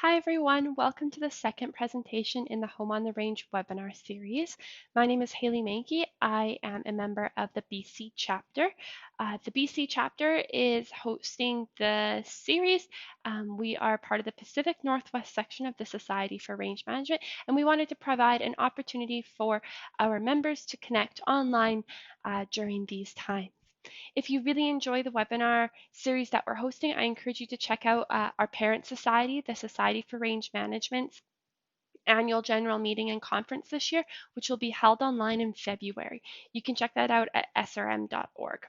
Hi everyone, welcome to the second presentation in the Home on the Range webinar series. My name is Haley Mankey. I am a member of the BC chapter. The BC chapter is hosting the series. We are part of the Pacific Northwest section of the Society for Range Management, and we wanted to provide an opportunity for our members to connect online during these times. If you really enjoy the webinar series that we're hosting, I encourage you to check out our parent society, the Society for Range Management's annual general meeting and conference this year, which will be held online in February. You can check that out at srm.org.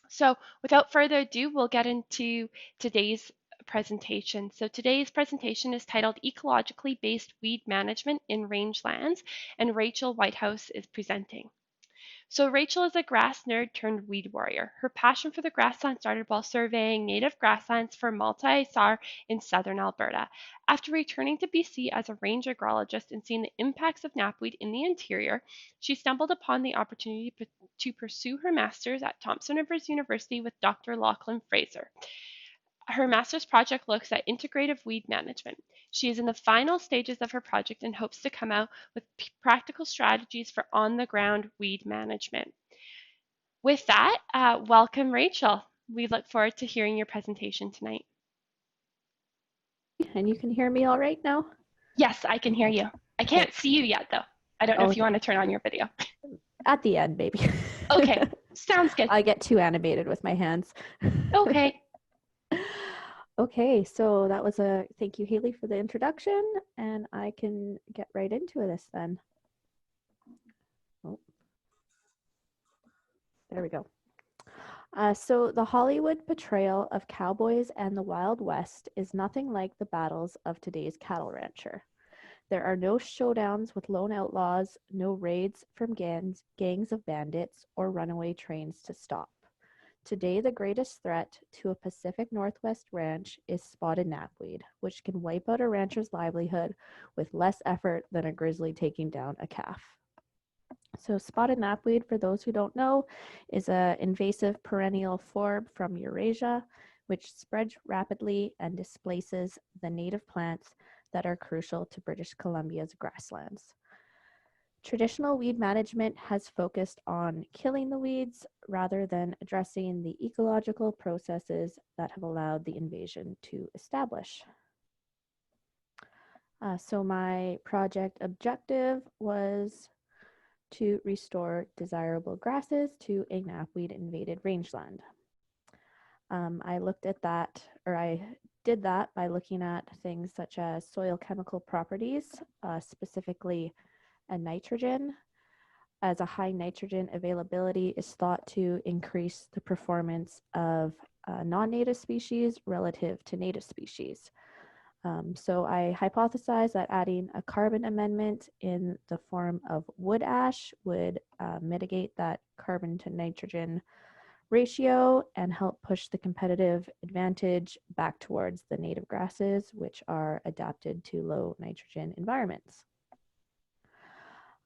So without further ado, we'll get into today's presentation. So today's presentation is titled Ecologically Based Weed Management in Rangelands, and Rachel Whitehouse is presenting. So Rachel is a grass nerd turned weed warrior. Her passion for the grassland started while surveying native grasslands for multi-SAR in southern Alberta. After returning to BC as a range agrologist and seeing the impacts of knapweed in the interior, she stumbled upon the opportunity to pursue her master's at Thompson Rivers University with Dr. Lachlan Fraser. Her master's project looks at integrative weed management. She is in the final stages of her project and hopes to come out with practical strategies for on-the-ground weed management. With that, welcome, Rachel. We look forward to hearing your presentation tonight. And you can hear me all right now? Yes, I can hear you. I can't see you yet, though. I don't know if you want to turn on your video. At the end, maybe. Okay, sounds good. I get too animated with my hands. Okay. Okay, so that was thank you, Haley, for the introduction, and I can get right into this then. Oh, there we go. So the Hollywood portrayal of cowboys and the Wild West is nothing like the battles of today's cattle rancher. There are no showdowns with lone outlaws, no raids from gangs of bandits, or runaway trains to stop. Today, the greatest threat to a Pacific Northwest ranch is spotted knapweed, which can wipe out a rancher's livelihood with less effort than a grizzly taking down a calf. So spotted knapweed, for those who don't know, is an invasive perennial forb from Eurasia, which spreads rapidly and displaces the native plants that are crucial to British Columbia's grasslands. Traditional weed management has focused on killing the weeds rather than addressing the ecological processes that have allowed the invasion to establish. So my project objective was to restore desirable grasses to a knapweed invaded rangeland. I did that by looking at things such as soil chemical properties, specifically a nitrogen, as a high nitrogen availability is thought to increase the performance of non-native species relative to native species. So I hypothesized that adding a carbon amendment in the form of wood ash would mitigate that carbon to nitrogen ratio and help push the competitive advantage back towards the native grasses, which are adapted to low nitrogen environments.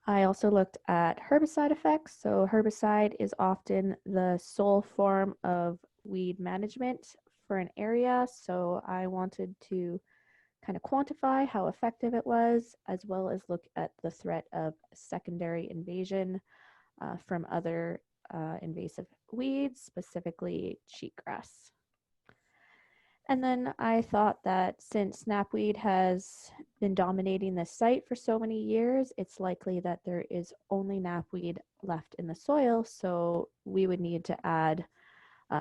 I also looked at herbicide effects. So herbicide is often the sole form of weed management for an area. So I wanted to kind of quantify how effective it was, as well as look at the threat of secondary invasion from other invasive weeds, specifically cheatgrass. And then I thought that since knapweed has been dominating this site for so many years, it's likely that there is only knapweed left in the soil, so we would need to add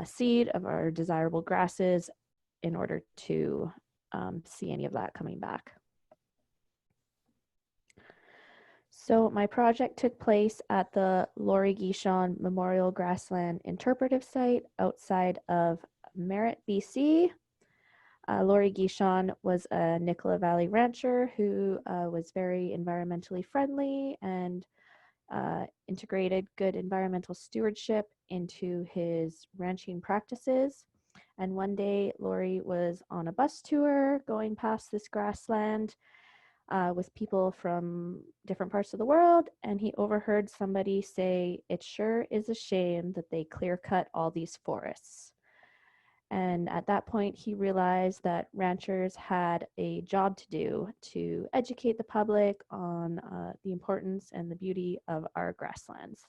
seed of our desirable grasses in order to see any of that coming back. So my project took place at the Laurie Guichon Memorial Grassland Interpretive Site outside of Merritt, BC. Laurie Guichon was a Nicola Valley rancher who was very environmentally friendly and integrated good environmental stewardship into his ranching practices. And one day, Laurie was on a bus tour going past this grassland with people from different parts of the world, and he overheard somebody say, "It sure is a shame that they clear cut all these forests." And at that point, he realized that ranchers had a job to do to educate the public on the importance and the beauty of our grasslands.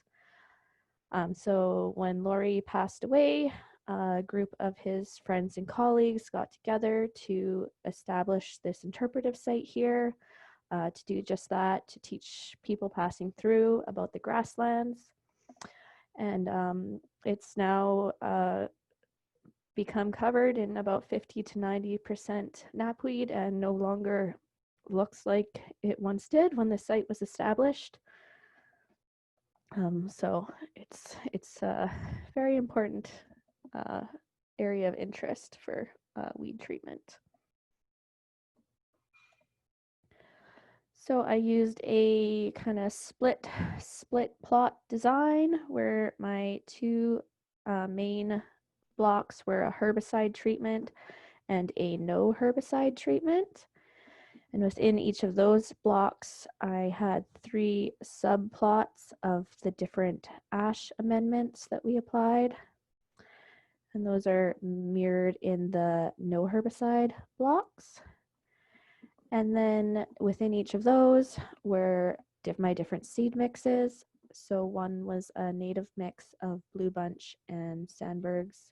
So when Laurie passed away, a group of his friends and colleagues got together to establish this interpretive site here to do just that, to teach people passing through about the grasslands. And it's now become covered in about 50 to 90% knapweed and no longer looks like it once did when the site was established. So it's a very important area of interest for weed treatment. So I used a kind of split plot design where my two main blocks were a herbicide treatment and a no herbicide treatment. And within each of those blocks, I had 3 subplots of the different ash amendments that we applied. And those are mirrored in the no herbicide blocks. And then within each of those were my different seed mixes. So one was a native mix of Blue Bunch and Sandberg's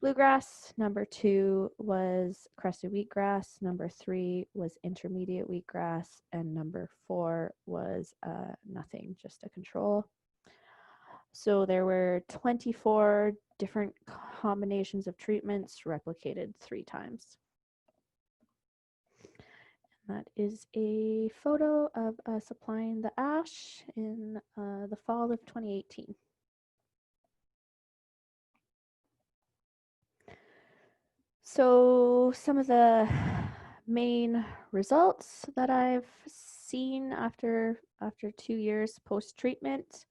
bluegrass. Number 2 was crested wheatgrass. Number 3 was intermediate wheatgrass. And number 4 was nothing, just a control. So there were 24 different combinations of treatments replicated 3 times. That is a photo of us applying the ash in the fall of 2018. So some of the main results that I've seen after 2 years post-treatment,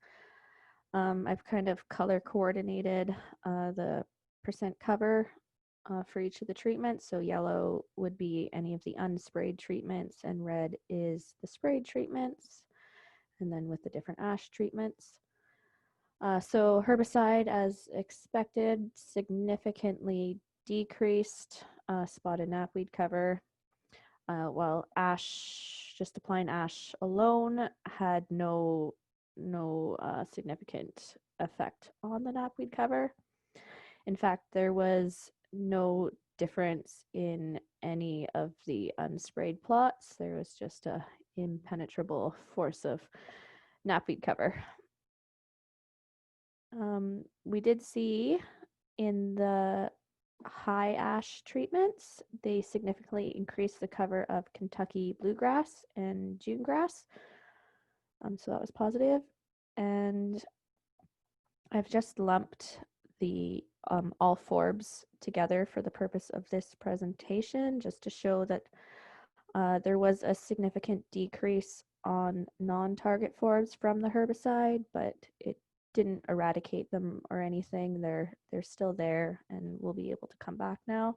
I've kind of color coordinated the percent cover for each of the treatments. So yellow would be any of the unsprayed treatments, and red is the sprayed treatments, and then with the different ash treatments. So herbicide, as expected, significantly decreased spotted knapweed cover, while ash, just applying ash alone, had no significant effect on the knapweed cover. In fact, there was no difference in any of the unsprayed plots. There was just a impenetrable force of knapweed cover. We did see in the high ash treatments, they significantly increased the cover of Kentucky bluegrass and June grass. So that was positive. And I've just lumped the all forbs together for the purpose of this presentation, just to show that there was a significant decrease on non-target forbs from the herbicide, but it didn't eradicate them or anything. They're still there and will be able to come back now.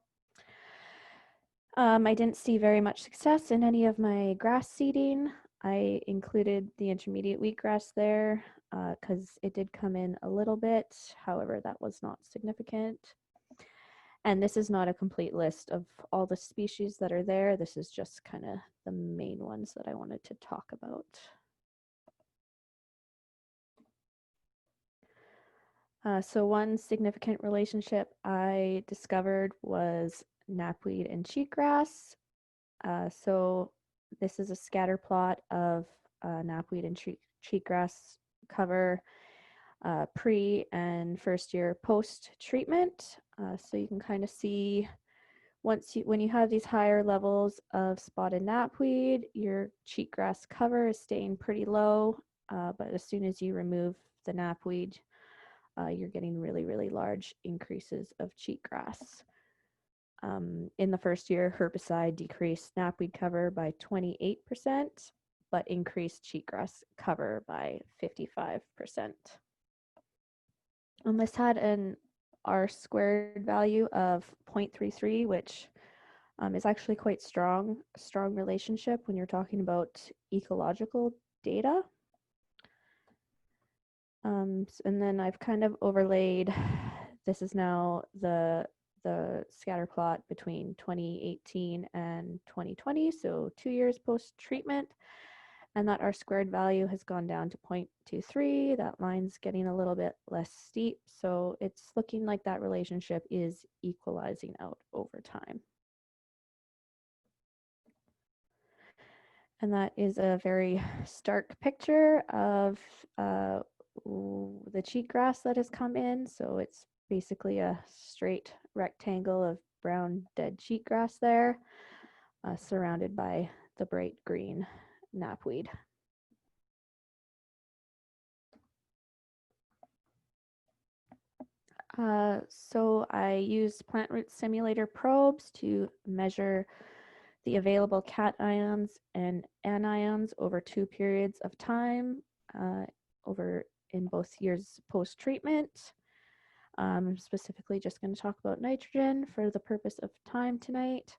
I didn't see very much success in any of my grass seeding. I included the intermediate wheatgrass there because it did come in a little bit. However, that was not significant. And this is not a complete list of all the species that are there. This is just kind of the main ones that I wanted to talk about. So one significant relationship I discovered was knapweed and cheatgrass. So this is a scatter plot of knapweed and cheatgrass cover pre and first year post treatment. So you can kind of see when you have these higher levels of spotted knapweed, your cheatgrass cover is staying pretty low, but as soon as you remove the knapweed, you're getting really, really large increases of cheatgrass. In the first year, herbicide decreased knapweed cover by 28%, but increased cheatgrass cover by 55%. And this had an R squared value of 0.33, which is actually quite strong relationship when you're talking about ecological data. And then I've kind of overlaid, this is now the the scatter plot between 2018 and 2020, so 2 years post-treatment, and that our squared value has gone down to 0.23. That line's getting a little bit less steep, so it's looking like that relationship is equalizing out over time. And that is a very stark picture of the cheatgrass that has come in. So it's basically a straight rectangle of brown dead cheatgrass there, surrounded by the bright green knapweed. So I used plant root simulator probes to measure the available cations and anions over 2 periods of time, over in both years post-treatment. I'm specifically just going to talk about nitrogen for the purpose of time tonight.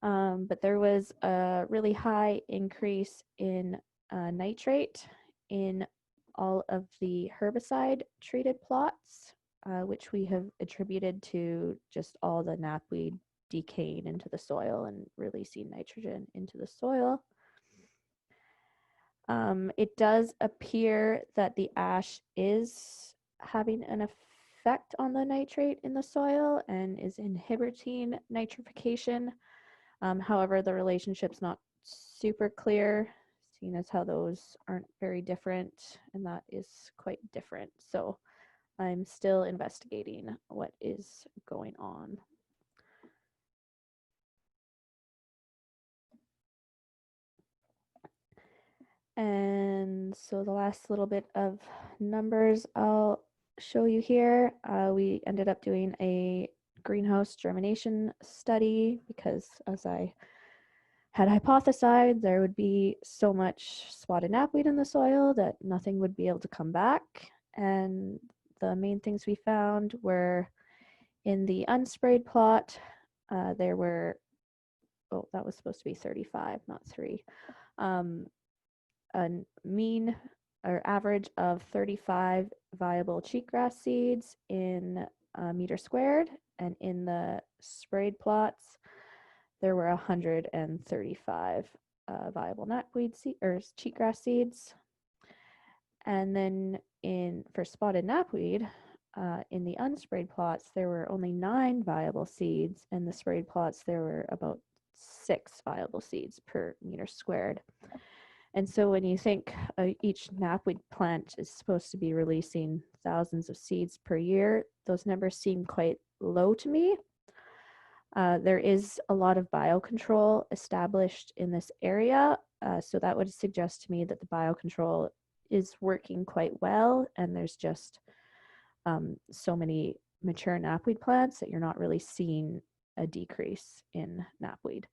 But there was a really high increase in nitrate in all of the herbicide treated plots, which we have attributed to just all the knapweed decaying into the soil and releasing nitrogen into the soil. It does appear that the ash is having an effect on the nitrate in the soil and is inhibiting nitrification. However, the relationship's not super clear, seeing as how those aren't very different, and that is quite different. So I'm still investigating what is going on. And so the last little bit of numbers I'll show you here, we ended up doing a greenhouse germination study because, as I had hypothesized, there would be so much spotted knapweed in the soil that nothing would be able to come back. And the main things we found were in the unsprayed plot, there were, oh, that was supposed to be 35, not 3. A mean or average of 35 viable cheatgrass seeds in a meter squared, and in the sprayed plots, there were 135 viable knapweed or cheatgrass seeds. And then for spotted knapweed, in the unsprayed plots, there were only 9 viable seeds, and the sprayed plots, there were about 6 viable seeds per meter squared. And so when you think each knapweed plant is supposed to be releasing thousands of seeds per year, those numbers seem quite low to me. There is a lot of biocontrol established in this area, so that would suggest to me that the biocontrol is working quite well, and there's just so many mature knapweed plants that you're not really seeing a decrease in knapweed.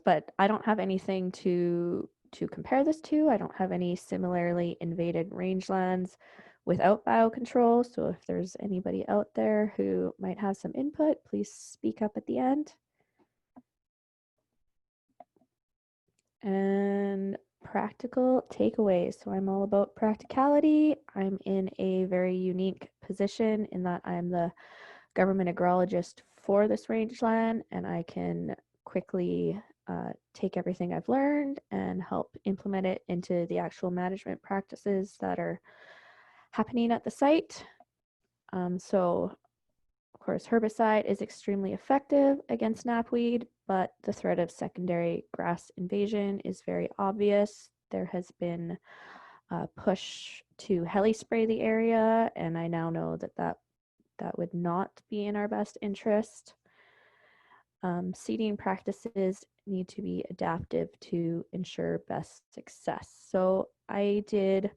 But I don't have anything to compare this to. I don't have any similarly invaded rangelands without biocontrol. So if there's anybody out there who might have some input, please speak up at the end. And practical takeaways. So I'm all about practicality. I'm in a very unique position in that I'm the government agrologist for this rangeland, and I can quickly take everything I've learned and help implement it into the actual management practices that are happening at the site. So, of course, herbicide is extremely effective against knapweed, but the threat of secondary grass invasion is very obvious. There has been a push to heli-spray the area, and I now know that would not be in our best interest. Seeding practices need to be adaptive to ensure best success. So I did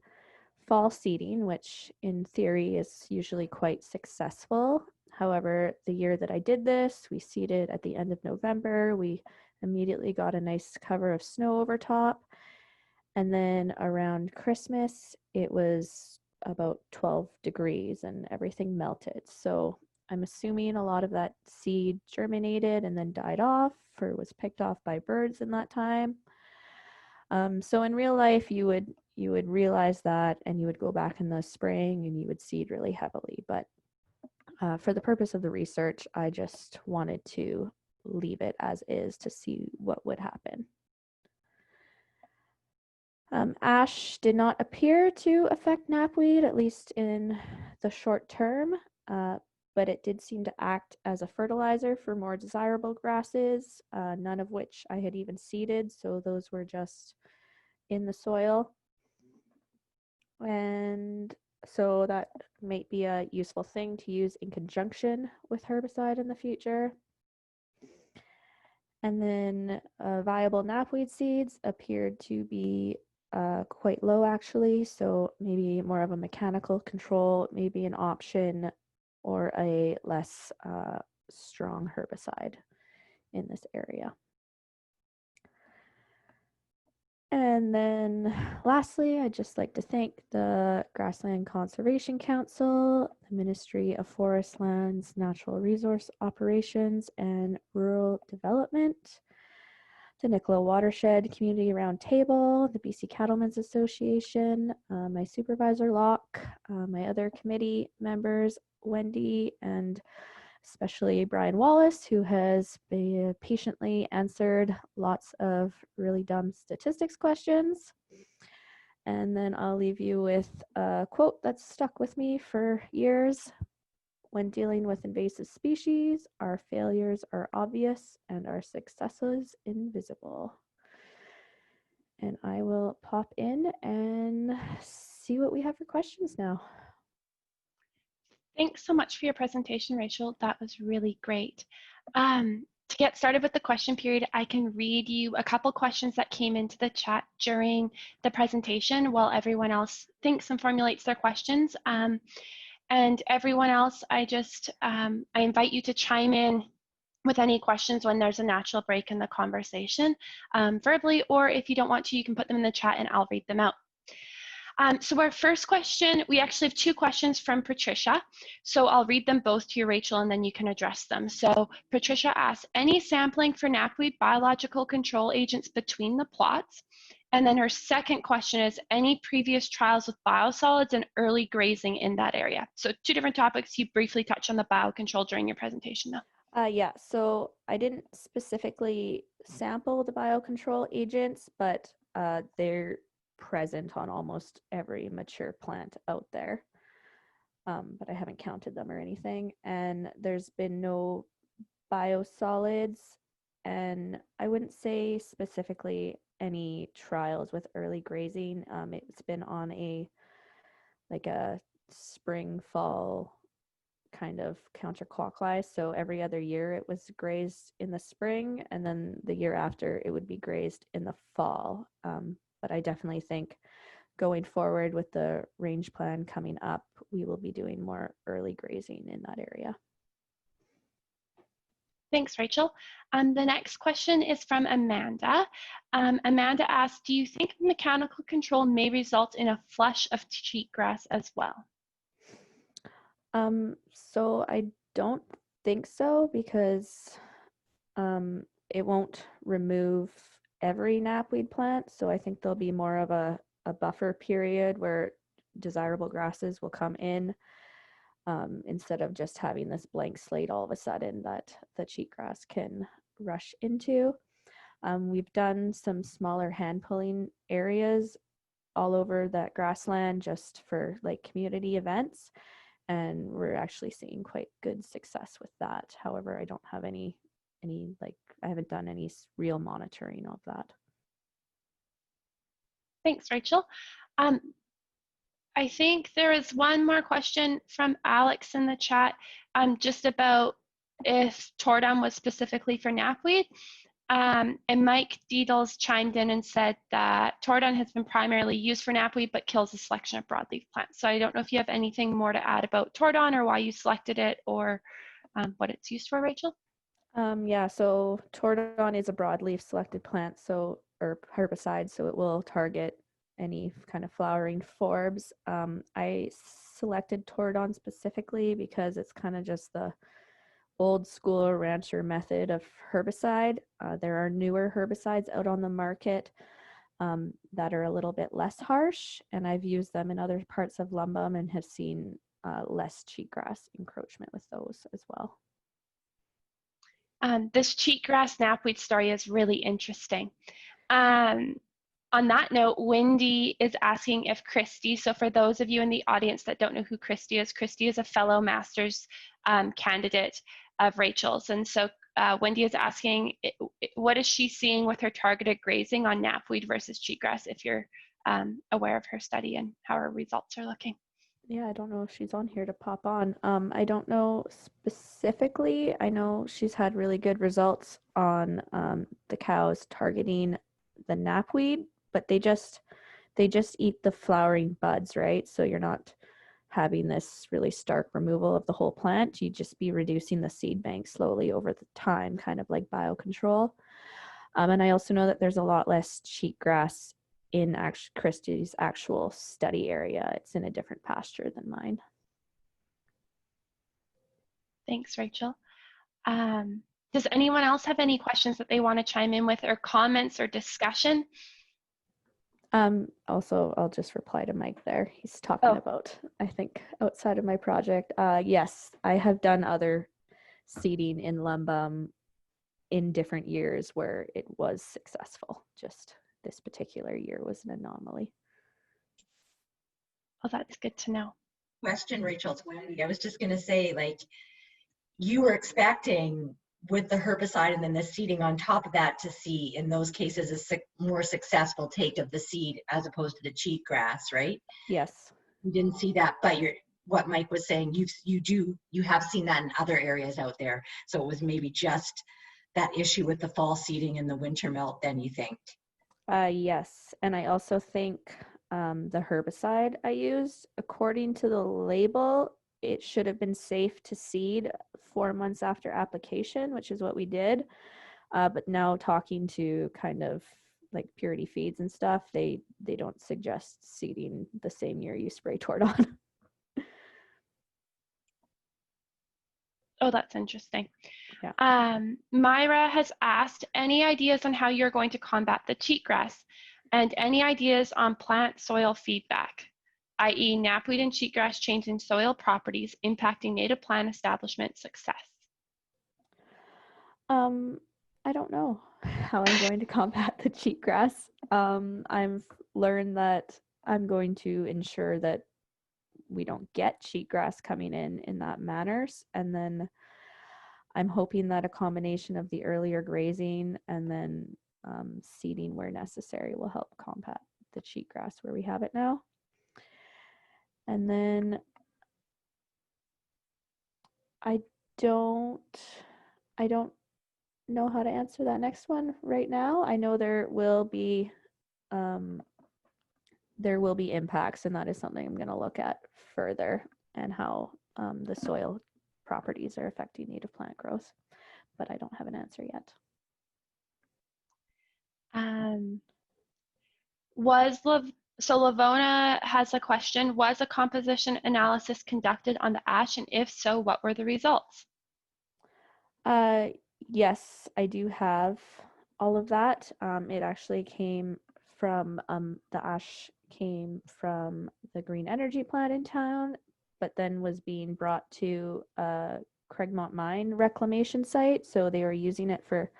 fall seeding, which in theory is usually quite successful. However, the year that I did this, we seeded at the end of November. We immediately got a nice cover of snow over top. And then around Christmas, it was about 12 degrees and everything melted. So I'm assuming a lot of that seed germinated and then died off or was picked off by birds in that time. So in real life, you would realize that, and you would go back in the spring and you would seed really heavily. But For the purpose of the research, I just wanted to leave it as is to see what would happen. Ash did not appear to affect knapweed, at least in the short term, but it did seem to act as a fertilizer for more desirable grasses, none of which I had even seeded, so those were just in the soil. And so that might be a useful thing to use in conjunction with herbicide in the future. And then viable knapweed seeds appeared to be quite low actually, so maybe more of a mechanical control, maybe an option, or a less strong herbicide in this area. And then lastly, I'd just like to thank the Grassland Conservation Council, the Ministry of Forest Lands, Natural Resource Operations, and Rural Development, the Nicola Watershed Community Roundtable, the BC Cattlemen's Association, my supervisor Locke, my other committee members, Wendy, and especially Brian Wallace, who has patiently answered lots of really dumb statistics questions. And then I'll leave you with a quote that's stuck with me for years. When dealing with invasive species, our failures are obvious and our successes invisible. And I will pop in and see what we have for questions now. Thanks so much for your presentation, Rachel. That was really great. To get started with the question period, I can read you a couple questions that came into the chat during the presentation while everyone else thinks and formulates their questions. And everyone else, I invite you to chime in with any questions when there's a natural break in the conversation, verbally, or if you don't want to, you can put them in the chat and I'll read them out. So our first question, we actually have two questions from Patricia. So I'll read them both to you, Rachel, and then you can address them. So Patricia asks, any sampling for knapweed biological control agents between the plots? And then her second question is, any previous trials with biosolids and early grazing in that area? So two different topics. You briefly touched on the biocontrol during your presentation though. Yeah, so I didn't specifically sample the biocontrol agents, but they're present on almost every mature plant out there. But I haven't counted them or anything. And there's been no biosolids, and I wouldn't say specifically any trials with early grazing. It's been on a spring fall kind of counterclockwise. So every other year it was grazed in the spring, and then the year after it would be grazed in the fall. But I definitely think going forward with the range plan coming up, we will be doing more early grazing in that area. Thanks, Rachel. The next question is from Amanda. Amanda asks, do you think mechanical control may result in a flush of cheatgrass as well? So I don't think so, because it won't remove every knapweed plant. So I think there'll be more of a buffer period where desirable grasses will come in, instead of just having this blank slate all of a sudden that the cheatgrass can rush into. We've done some smaller hand pulling areas all over that grassland just for like community events, and we're actually seeing quite good success with that. However, I don't have any I haven't done any real monitoring of that. Thanks, Rachel. I think there is one more question from Alex in the chat, just about if Tordon was specifically for knapweed. And Mike Deedles chimed in and said that Tordon has been primarily used for knapweed, but kills a selection of broadleaf plants. So I don't know if you have anything more to add about Tordon or why you selected it, or what it's used for, Rachel? Yeah, so Tordon is a broadleaf selected plant, or herbicide, so it will target any kind of flowering forbs. I selected Tordon specifically because it's kind of just the old school rancher method of herbicide. There are newer herbicides out on the market that are a little bit less harsh, and I've used them in other parts of Lumbum and have seen less cheatgrass encroachment with those as well. This cheatgrass knapweed story is really interesting. On that note, Wendy is asking if Christy, so for those of you in the audience that don't know who Christy is a fellow master's candidate of Rachel's. And so Wendy is asking, what is she seeing with her targeted grazing on knapweed versus cheatgrass, if you're aware of her study and how her results are looking? Yeah, I don't know if she's on here to pop on. I don't know specifically. I know she's had really good results on the cows targeting the knapweed, but they just eat the flowering buds, right? So you're not having this really stark removal of the whole plant. You just be reducing the seed bank slowly over the time, kind of like biocontrol. And I also know that there's a lot less cheatgrass in Christy's actual study area. It's in a different pasture than mine. Thanks, Rachel. Does anyone else have any questions that they want to chime in with, or comments or discussion? Also, I'll just reply to Mike there. He's talking about, I think, outside of my project. Yes, I have done other seeding in Lumbum in different years where it was successful. Just this particular year was an anomaly. Oh, that's good to know. Question, Rachel, it's Wendy. I was just going to say, like, you were expecting with the herbicide and then the seeding on top of that to see in those cases a more successful take of the seed as opposed to the cheatgrass, right? Yes. You didn't see that, but what Mike was saying, you have seen that in other areas out there. So it was maybe just that issue with the fall seeding and the winter melt, then you think? Yes, and I also think the herbicide I used, according to the label, it should have been safe to seed 4 months after application, which is what we did. But now talking to kind of like Purity Feeds and stuff, they don't suggest seeding the same year you spray Tordon. Oh, that's interesting. Yeah. Myra has asked, any ideas on how you're going to combat the cheatgrass, and any ideas on plant soil feedback, i.e. knapweed and cheatgrass changing soil properties impacting native plant establishment success? I don't know how I'm going to combat the cheatgrass. I've learned that I'm going to ensure that we don't get cheatgrass coming in that manner. And then I'm hoping that a combination of the earlier grazing and then seeding where necessary will help combat the cheatgrass where we have it now. And then I don't know how to answer that next one right now. I know there will be impacts, and that is something I'm going to look at further, and how the soil properties are affecting native plant growth, but I don't have an answer yet. So Lavona has a question. Was a composition analysis conducted on the ash, and if so, what were the results? Yes, I do have all of that. It actually came from the ash came from the green energy plant in town, but then was being brought to Craigmont mine reclamation site, so they were using it for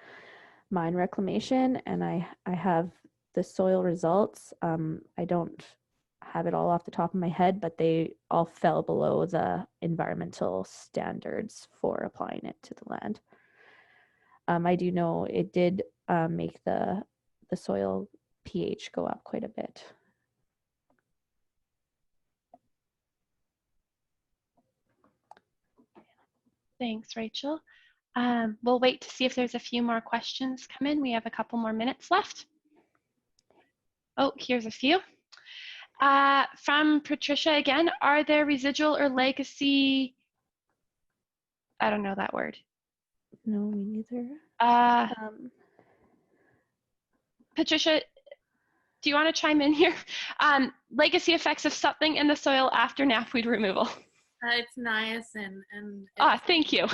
mine reclamation, and I have the soil results. I don't have it all off the top of my head, but they all fell below the environmental standards for applying it to the land. I do know it did make the soil pH go up quite a bit. Thanks, Rachel. We'll wait to see if there's a few more questions come in. We have a couple more minutes left. Oh, here's a few. From Patricia again, are there residual or legacy, I don't know that word. No, me neither. Patricia, do you want to chime in here? Legacy effects of something in the soil after knapweed removal. It's niacin, and thank you.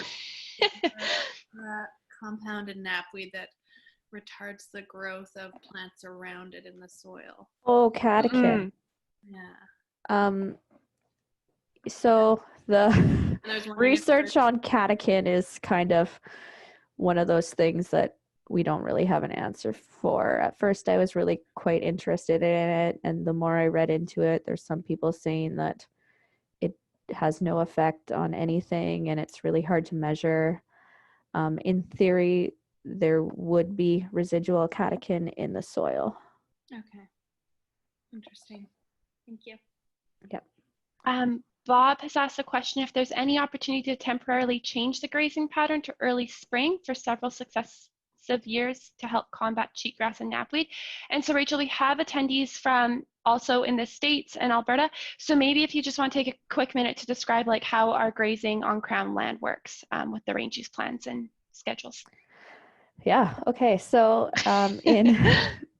Compounded knapweed that retards the growth of plants around it in the soil. Oh, catechin. Yeah. So the And I was wondering if research there's- on catechin is kind of one of those things that we don't really have an answer for. At first, I was really quite interested in it, and the more I read into it, there's some people saying that it has no effect on anything and it's really hard to measure. In theory, there would be residual catechin in the soil. Okay. Interesting. Thank you. Yep. Bob has asked a question if there's any opportunity to temporarily change the grazing pattern to early spring for several successive years to help combat cheatgrass and knapweed. And so, Rachel, we have attendees from also in the States and Alberta. So maybe if you just want to take a quick minute to describe like how our grazing on Crown land works with the range use plans and schedules. Yeah. Okay. So in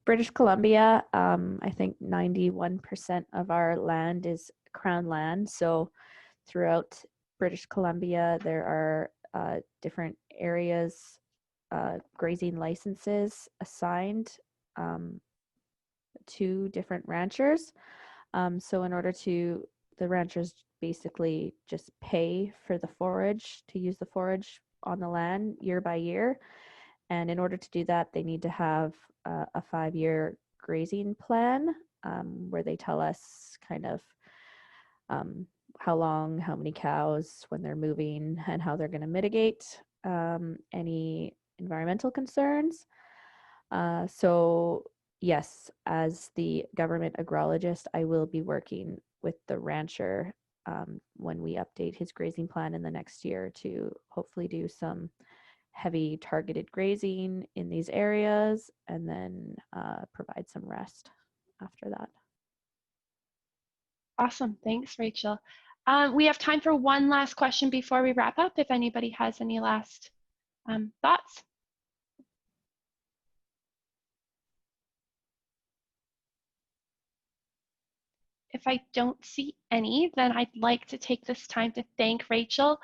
British Columbia, I think 91% of our land is Crown land. So throughout British Columbia, there are different areas, grazing licenses assigned to different ranchers. So in order to, the ranchers basically just pay for the forage, to use the forage on the land year by year. And in order to do that, they need to have a 5-year grazing plan where they tell us kind of how long, how many cows, when they're moving, and how they're going to mitigate any environmental concerns. So yes, as the government agrologist, I will be working with the rancher when we update his grazing plan in the next year to hopefully do some heavy targeted grazing in these areas and then provide some rest after that. Awesome. Thanks, Rachel. We have time for one last question before we wrap up, if anybody has any last thoughts. If I don't see any, then I'd like to take this time to thank Rachel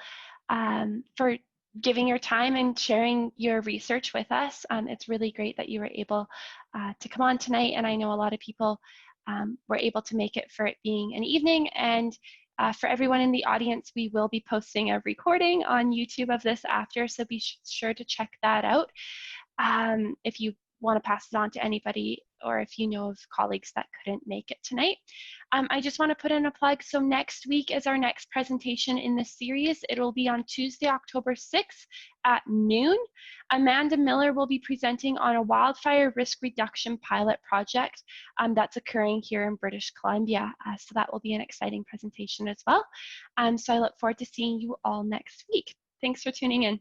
for giving your time and sharing your research with us. It's really great that you were able to come on tonight, and I know a lot of people were able to make it for it being an evening. And for everyone in the audience, we will be posting a recording on YouTube of this after, so be sure to check that out. If you want to pass it on to anybody, or if you know of colleagues that couldn't make it tonight. I just want to put in a plug. So next week is our next presentation in the series. It'll be on Tuesday, October 6th at noon. Amanda Miller will be presenting on a wildfire risk reduction pilot project that's occurring here in British Columbia. So that will be an exciting presentation as well. So I look forward to seeing you all next week. Thanks for tuning in.